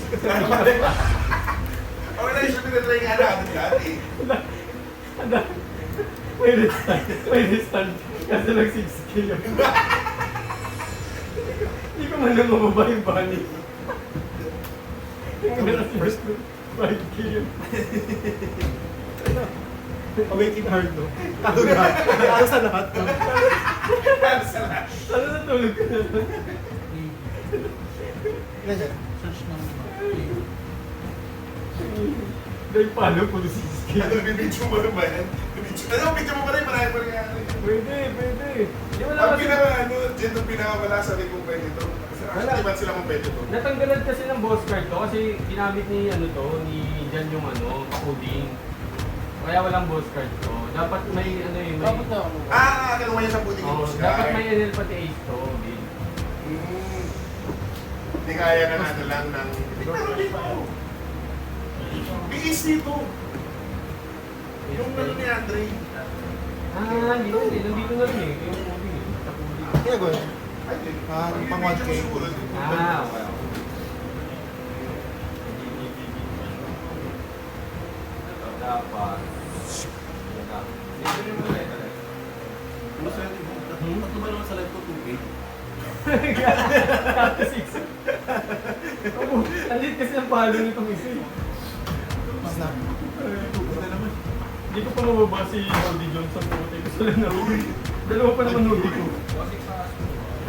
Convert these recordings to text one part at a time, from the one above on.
Okay na, siya pinatry nga natin dati. May restart. Kasi nag-6K yun. Hindi ko man lang mababa yung bali. First 5K yun. Awakening hard, no? Ano sa lahat? Ano natulog ka na? Ganyan. Search ng Dahil paano kung 6K? Ano, bibidyo mo na ba yan? Ano, bidyo mo pa rin, marami pa rin yan. Pwede. Di wala Ang kasi. dyan yung pinakawala sabi kong pwede to. Actually, ba't sila kung pwede to? Natanggalan kasi ng boss card to kasi ginamit ni ni Jan yung coding. Kaya walang boss card to. Dapat may may... Dapat na ako. Ganun nga yan sa puting Oh, yung dapat may NL pati Ace to. Hindi kaya na natin lang ng... May is dito. Yung ano ni Andre. Hindi na eh. Nandito na rin eh. Yung coding eh. Sa coding. Kaya gawin. Ay, di. Pang 1K. Okay. Dapat. Tatlo ba naman sa live ko 2K? Tapos 6. Alit kasi ang palo nitong isa eh. Snap. Hindi ko pa mababa si Audi Johnson po. Gusto lang na huli. Dalawa pa naman huli ko.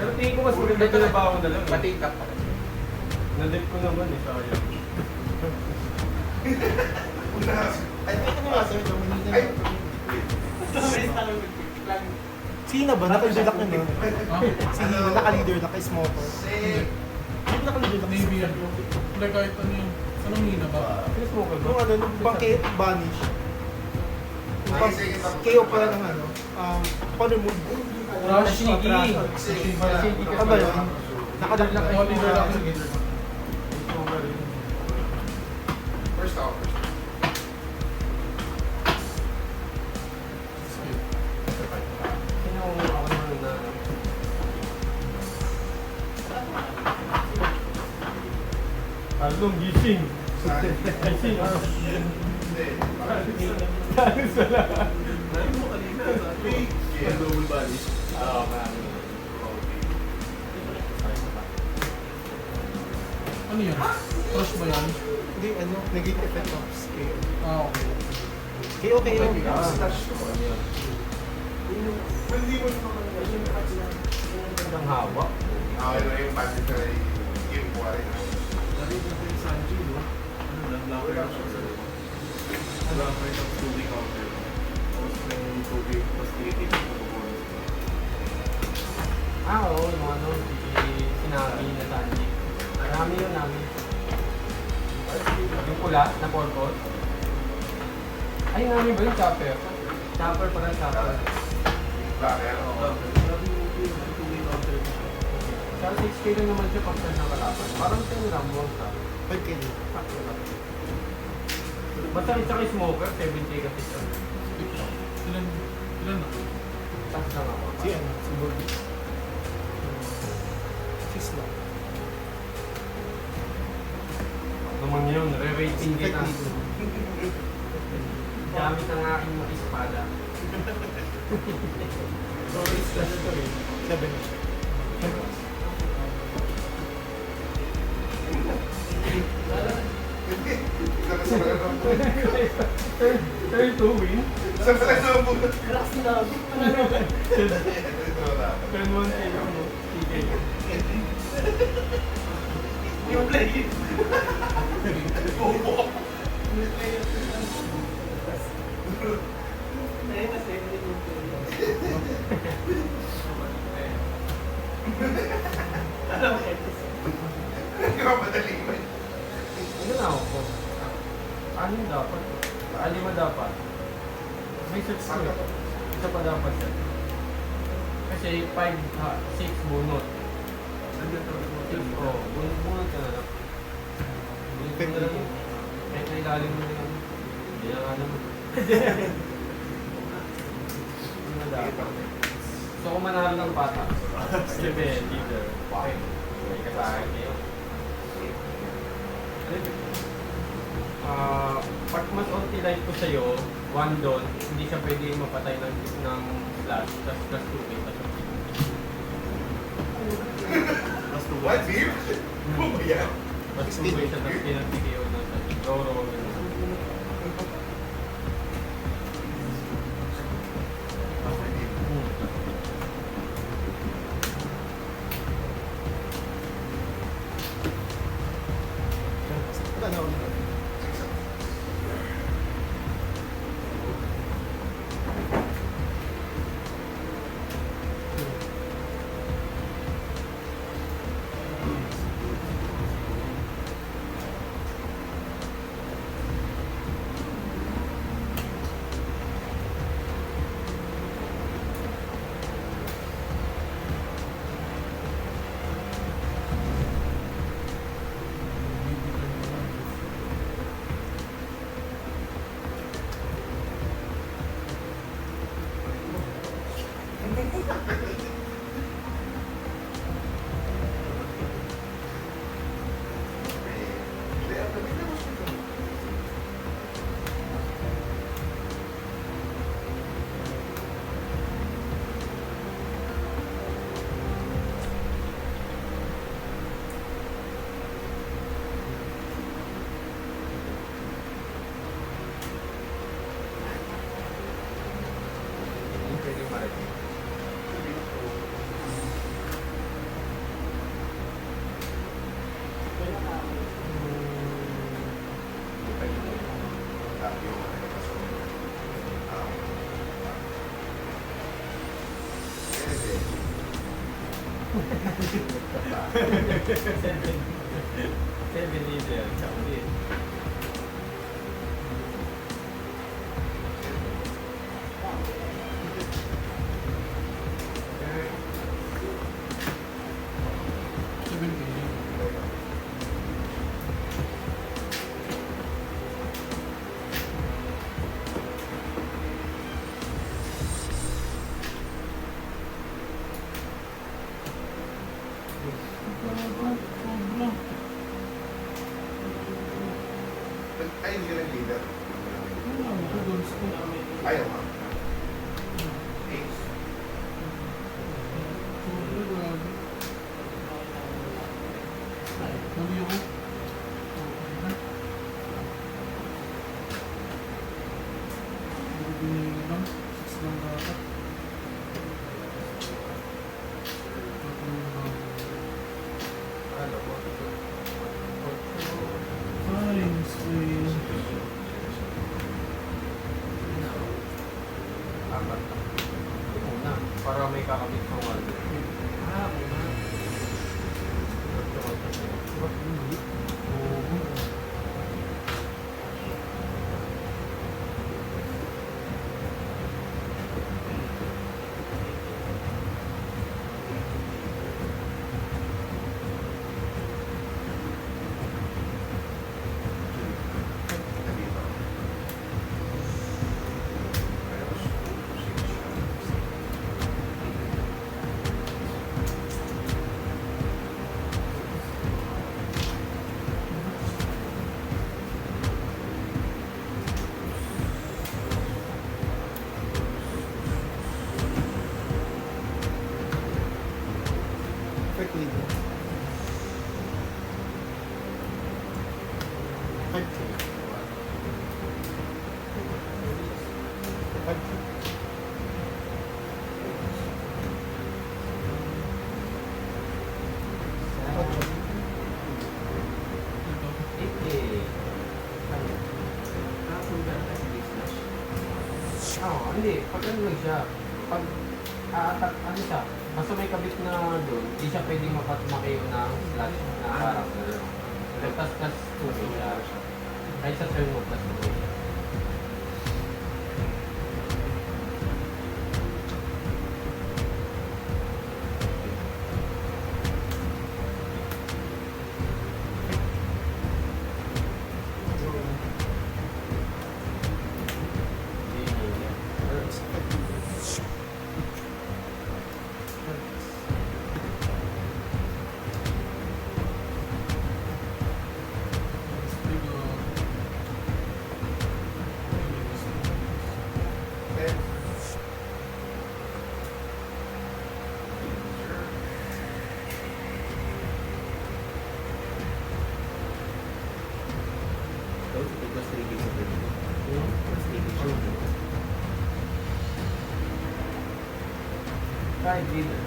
Pero tingin ko mas maganda ito na baon na lang. Matikap pa. Na-dip ko naman eh, sayang. Ay, ito nga, sir. Dominita Ay. na. Sino ba? Naka-leader lock na no? Sino? Naka-leader lock is motor. Ano naka-leader lock? Navy yan. Like kahit ano yun. Saan ang hina ba? Chris mo ka ba? Yung ano, nung bangke, vanish. KO pa ng ano, paano move? Shigi. Shigi. Ano ba yun? Naka-leader lock. Oh, leader lang sa leader. First off. Sino ako naman na... Along gising. Gising. Hindi. Halos wala. Dahil mo kanina sa double body. Oo, marami. Ano yan? Crush ba yan? Hindi, ano, negative effect of KO. Okay. KO, KO. Hindi mo naman Ang hawak. Okay na yung budget na yung kuwari na. Dali ba yung Sanji, no? Ano lang, locker lang siya sa loob. Locker ng 2D counter. Tapos yung 2D, tapos tinitigil ko po. Oo, yung sinabi na Sanji. Marami yun namin. Yung pula na purple. Ay, namin ba yung chopper? Chopper pala, chopper. Bakit? Grabe yung 2D counter. Kaya 6K lang naman siya pag ng kalaban. Parang 10 lang mo sa 5K. sakto lang. Basta isa kay smoker, 7K kasi siya. Ilan na? Tapos lang ako. Si ano, si Bordy. Sis lang. Naman yun, re-rating kita. Effect Gamit ang aking espada. Doris kasi ito eh. 7. Turn to win. Saan sa lang mo? Turn 1 kayo mo. TK. Yung play. Madali mo. Ano na ako? Anim dapat. Alima dapat. May search ko eh. Isa pa dapat siya. Kasi 5, 6 bunot. 6, bunot ka na lang. Bunot ka na lang. Kahit na ilalim mo na lang. Hindi na nga naman. Ano na dapat? So kung manalo ng bata, sige, leader. Okay. May kasahin kayo. Pag mas ulti-light ko sa'yo, 1 doon, hindi siya pwede mapatay ng flash, tapos plus 2 tapos Mas to What, beer? Oh, yeah. plus 2 siya, tapos pinag-PKO na sa Roro. Wala na ulit. Hindi pwede ma-ready. Hindi pwede. Seven leader, sabi. Ay, hindi rin leader. Ayaw ka. Ace. Ano po? Apat. Una, para may kakabit ng wall. Perfect leader. 5K. 5K. Hindi, pag ano lang siya, pag aatak, ano siya, basta may kabit na doon, hindi siya pwedeng makayo ng slash na parang gano'n. Plus 2 siya. Kahit sa turn mo, plus 2 siya. plus 3 gigs of video. Plus 3 gigs of video. Kahit dealer.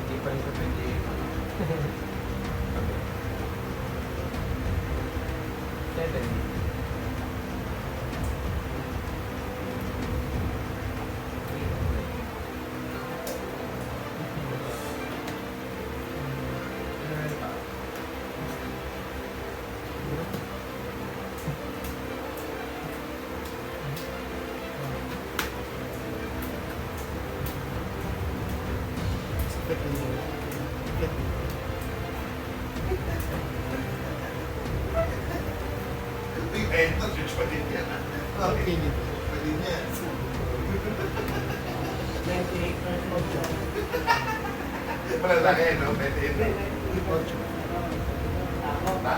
Hindi pa rin siya pwede. Okay. 7. Ito, switch pa din yan. Okay. Okay. Pa din yan. 28. Malalaki, no? Pwede yun. Tama.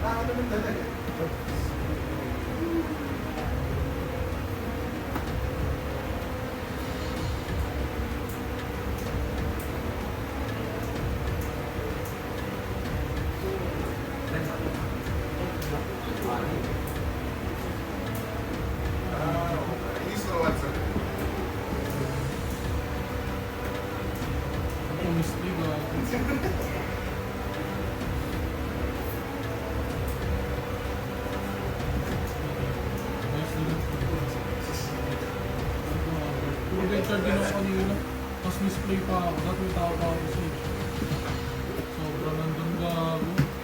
Tama naman talaga. He's the one, sir. Projector din ako kanina. Tapos misplay pa ako. Tapos may tao pa